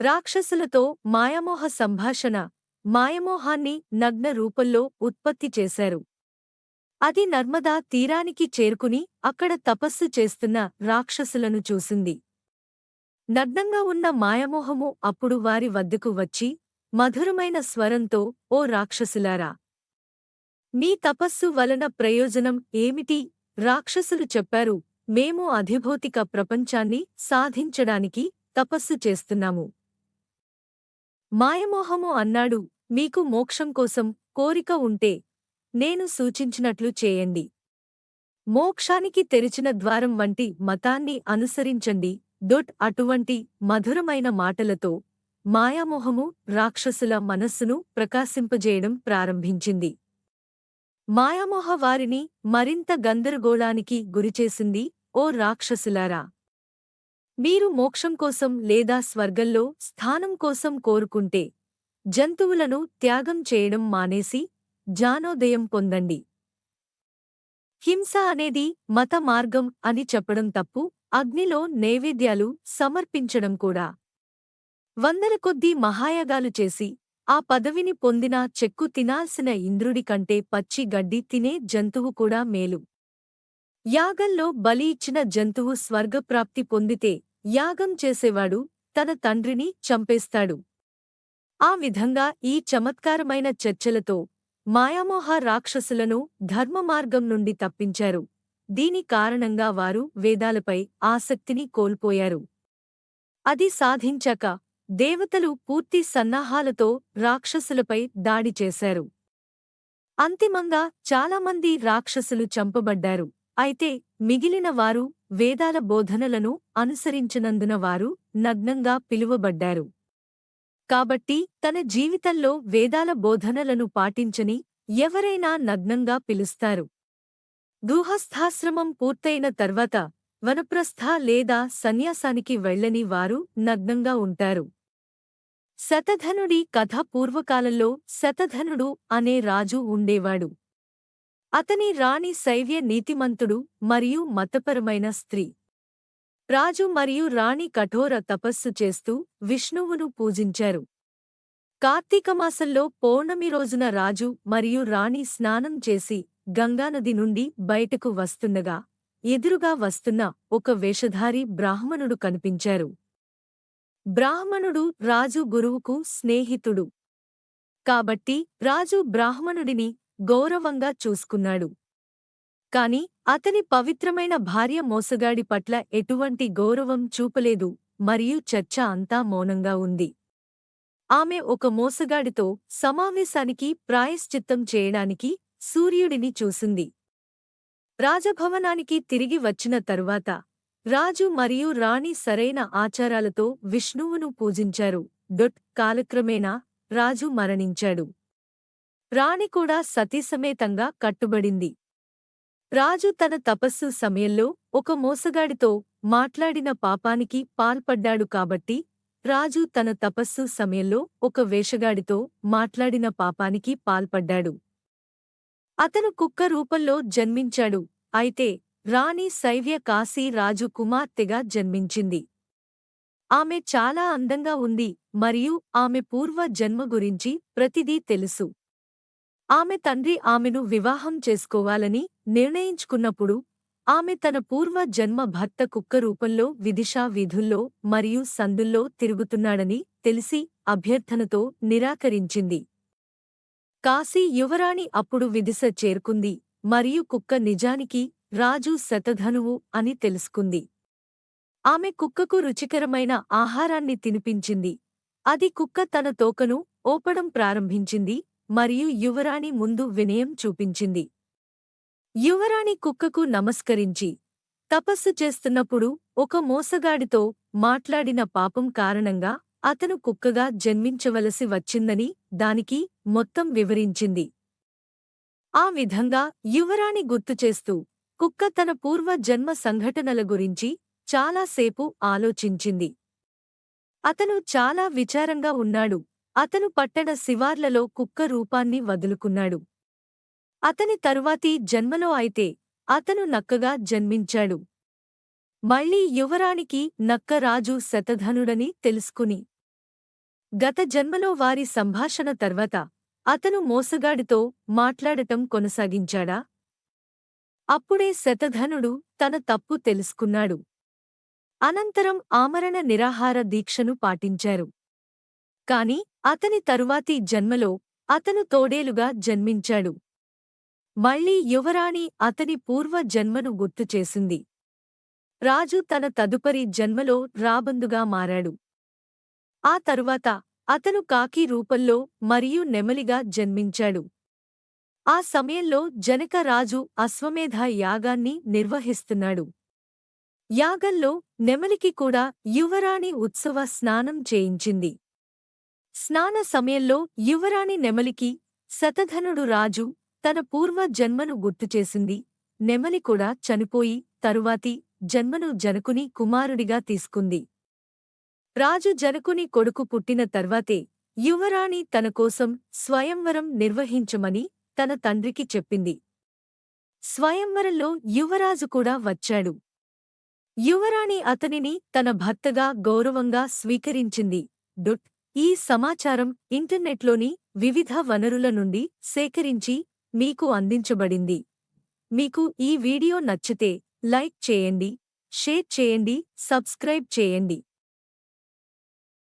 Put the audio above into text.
రాక్షసులతో మాయామోహ సంభాషణ మాయమోహాన్ని నగ్న రూపంలో ఉత్పత్తి చేశారు. అది నర్మదా తీరానికి చేరుకుని అక్కడ తపస్సు చేస్తున్న రాక్షసులను చూసింది. నగ్నంగా ఉన్న మాయమోహము అప్పుడు వారి వద్దకు వచ్చి మధురమైన స్వరంతో, ఓ రాక్షసులారా! మీ తపస్సు వలన ప్రయోజనం ఏమిటి? రాక్షసులు చెప్పారు, మేము అధిభౌతిక ప్రపంచాన్ని సాధించడానికి తపస్సు చేస్తున్నాము. మాయమోహము అన్నాడు, మీకు మోక్షం కోసం కోరిక ఉంటే నేను సూచించినట్లు చేయండి. మోక్షానికి తెరిచిన ద్వారం వంటి మతాన్ని అనుసరించండి. అటువంటి మధురమైన మాటలతో మాయామోహము రాక్షసుల మనస్సును ప్రకాశింపజేయడం ప్రారంభించింది. మాయామోహ వారిని మరింత గందరగోళానికి గురిచేసింది. ఓ రాక్షసులారా! మీరు మోక్షం కోసం లేదా స్వర్గంలో స్థానం కోసం కోరుకుంటే జంతువులను త్యాగం చేయడం మానేసి జ్ఞానోదయం పొందండి. హింస అనేది మత మార్గం అని చెప్పడం తప్పు, అగ్నిలో నైవేద్యాలు సమర్పించడం కూడా. వందల కొద్దీ మహాయాగాలు చేసి ఆ పదవిని పొందిన చెక్కు తినాల్సిన ఇంద్రుడి కంటే పచ్చి గడ్డి తినే జంతువు కూడా మేలు. యాగంలో బలి ఇచ్చిన జంతువు స్వర్గప్రాప్తి పొందితే యాగం చేసేవాడు తన తండ్రిని చంపేస్తాడు. ఆ విధంగా ఈ చమత్కారమైన చర్చలతో మాయామోహ రాక్షసులను ధర్మమార్గం నుండి తప్పించారు. దీని కారణంగా వారు వేదాలపై ఆసక్తిని కోల్పోయారు. అది సాధించాక దేవతలు పూర్తి సన్నాహాలతో రాక్షసులపై దాడి చేశారు. అంతిమంగా చాలామంది రాక్షసులు చంపబడ్డారు. అయితే మిగిలిన వారు వేదాల బోధనలను అనుసరించినందున వారు నగ్నంగా పిలువబడ్డారు. కాబట్టి తన జీవితంలో వేదాల బోధనలను పాటించని ఎవరైనా నగ్నంగా పిలుస్తారు. గృహస్థాశ్రమం పూర్తయిన తర్వాత వనప్రస్థ లేదా సన్యాసానికి వెళ్ళని వారు నగ్నంగా ఉంటారు. శతధనుడి కథ పూర్వకాలంలో శతధనుడు అనే రాజు ఉండేవాడు. అతని రాణి శైవ్య నీతిమంతుడు మరియు మతపరమైన స్త్రీ. రాజు మరియు రాణి కఠోర తపస్సు చేస్తూ విష్ణువును పూజించారు. కార్తీకమాసంలో పౌర్ణమి రోజున రాజు మరియు రాణి స్నానం చేసి గంగానది నుండి బయటకు వస్తుండగా ఎదురుగా వస్తున్న ఒక వేషధారి బ్రాహ్మణుడు కనిపించారు. బ్రాహ్మణుడు రాజు గురువుకు స్నేహితుడు. కాబట్టి రాజు బ్రాహ్మణుడిని గౌరవంగా చూసుకున్నాడు. కాని అతని పవిత్రమైన భార్య మోసగాడి పట్ల ఎటువంటి గౌరవం చూపలేదు మరియు చర్చ అంతా మౌనంగా ఉంది. ఆమె ఒక మోసగాడితో సమావేశానికి ప్రాయశ్చిత్తం చేయడానికి సూర్యుడిని చూసింది. రాజభవనానికి తిరిగి వచ్చిన తరువాత రాజు మరియు రాణి సరైన ఆచారాలతో విష్ణువును పూజించారు. కాలక్రమేణా రాజు మరణించాడు. రాణి కూడా సతీసమేతంగా కట్టుబడింది. రాజు తన తపస్సు సమయంలో ఒక మోసగాడితో మాట్లాడిన పాపానికి పాల్పడ్డాడు కాబట్టి రాజు తన తపస్సు సమయంలో ఒక వేషగాడితో మాట్లాడిన పాపానికి పాల్పడ్డాడు. అతను కుక్క రూపంలో జన్మించాడు. అయితే రాణి శైవ్య కాశీ రాజు కుమార్తెగా జన్మించింది. ఆమె చాలా అందంగా ఉంది మరియు ఆమె పూర్వ జన్మ గురించి ప్రతిదీ తెలుసు. ఆమె తండ్రి ఆమెను వివాహం చేసుకోవాలని నిర్ణయించుకున్నప్పుడు ఆమె తన పూర్వ జన్మ భర్త కుక్క రూపంలో విదిశా వీధుల్లో మరియు సందుల్లో తిరుగుతున్నాడని తెలిసి అభ్యర్థనతో నిరాకరించింది. కాశీ యువరాణి అప్పుడు విదిశ చేరుకుంది మరియు కుక్క నిజానికి రాజు శతధనువు అని తెలుసుకుంది. ఆమె కుక్కకు రుచికరమైన ఆహారాన్ని తినిపించింది. అది కుక్క తన తోకను ఓపడం ప్రారంభించింది మరియు యువరాణి ముందు వినయం చూపించింది. యువరాణి కుక్కకు నమస్కరించి, తపస్సు చేస్తున్నప్పుడు ఒక మోసగాడితో మాట్లాడిన పాపం కారణంగా అతను కుక్కగా జన్మించవలసి వచ్చిందని దానికి మొత్తం వివరించింది. ఆ విధంగా యువరాణి గుర్తుచేస్తూ కుక్క తన పూర్వ జన్మ సంఘటనల గురించి చాలాసేపు ఆలోచించింది. అతను చాలా విచారంగా ఉన్నాడు. అతను పట్టణ శివార్లలో కుక్క రూపాన్ని వదులుకున్నాడు. అతని తరువాతి జన్మలో అయితే అతను నక్కగా జన్మించాడు. మళ్ళీ యువరానికి నక్క రాజు శతధనుడని తెలుసుకుని గత జన్మలో వారి సంభాషణ తర్వాత అతను మోసగాడితో మాట్లాడటం కొనసాగించాడా? అప్పుడే శతధనుడు తన తప్పు తెలుసుకున్నాడు. అనంతరం ఆమరణ నిరాహార దీక్షను పాటించారు. కాని అతని తరువాతి జన్మలో అతను తోడేలుగా జన్మించాడు. మళ్ళీ యువరాణి అతని పూర్వ జన్మను గుర్తుచేసింది. రాజు తన తదుపరి జన్మలో రాబందుగా మారాడు. ఆ తరువాత అతను కాకి రూపంలో మరియు నెమలిగా జన్మించాడు. ఆ సమయంలో జనక రాజు అశ్వమేధ యాగాన్ని నిర్వహిస్తున్నాడు. యాగంలో నెమలికి కూడా యువరాణి ఉత్సవ స్నానం చేయించింది. స్నాన సమయంలో యువరాణి నెమలికి శతధనుడు రాజు తన పూర్వ జన్మను గుర్తుచేసింది. నెమలి కూడా చనిపోయి తరువాతి జన్మను జనకుని కుమారుడిగా తీసుకుంది. రాజు జనకుని కొడుకు పుట్టిన తర్వాతే యువరాణి తన కోసం స్వయంవరం నిర్వహించమని తన తండ్రికి చెప్పింది. స్వయంవరంలో యువరాజు కూడా వచ్చాడు. యువరాణి అతనిని తన భర్తగా గౌరవంగా స్వీకరించింది. ఈ సమాచారం ఇంటర్నెట్లోని వివిధ వనరుల నుండి సేకరించి మీకు అందించబడింది. మీకు ఈ వీడియో నచ్చితే లైక్ చేయండి, షేర్ చేయండి, సబ్స్క్రైబ్ చేయండి.